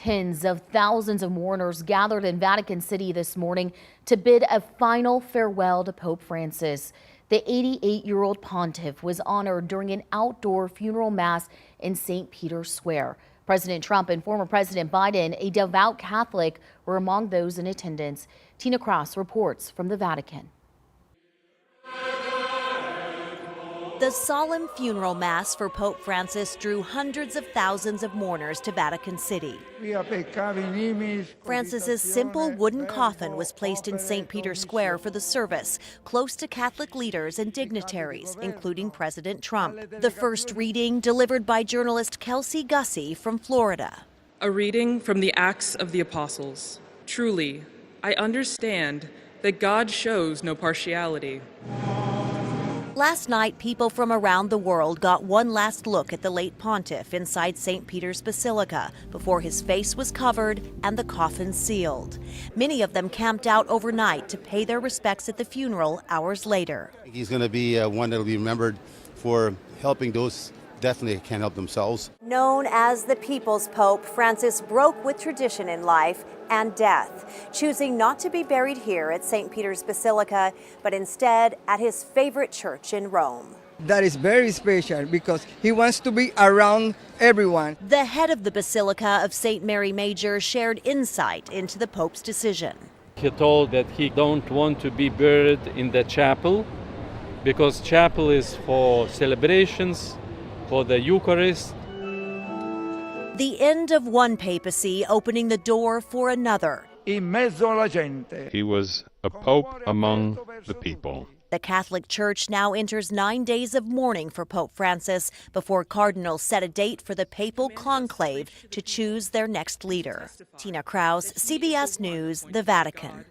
Tens of thousands of mourners gathered in Vatican City this morning to bid a final farewell to Pope Francis. The 88-year-old pontiff was honored during an outdoor funeral mass in St. Peter's Square. President Trump and former President Biden, a devout Catholic, were among those in attendance. Tina Cross reports from the Vatican. The solemn funeral mass for Pope Francis drew hundreds of thousands of mourners to Vatican City. Francis's simple wooden coffin was placed in St. Peter's Square for the service, close to Catholic leaders and dignitaries, including President Trump. The first reading delivered by journalist Kelsey Gussie from Florida. A reading from the Acts of the Apostles. Truly, I understand that God shows no partiality. Last night, people from around the world got one last look at the late pontiff inside St. Peter's Basilica before his face was covered and the coffin sealed. Many of them camped out overnight to pay their respects at the funeral hours later. He's going to be one that will be remembered for helping those definitely can't help themselves. Known as the People's Pope, Francis broke with tradition in life and death, choosing not to be buried here at St. Peter's Basilica, but instead at his favorite church in Rome. That is very special because he wants to be around everyone. The head of the Basilica of St. Mary Major shared insight into the Pope's decision. He told that he don't want to be buried in the chapel because chapel is for celebrations, for the Eucharist. The end of one papacy opening the door for another. He was a pope among the people. The Catholic Church now enters 9 days of mourning for Pope Francis before cardinals set a date for the papal conclave to choose their next leader. Tina Cross, CBS News, the Vatican.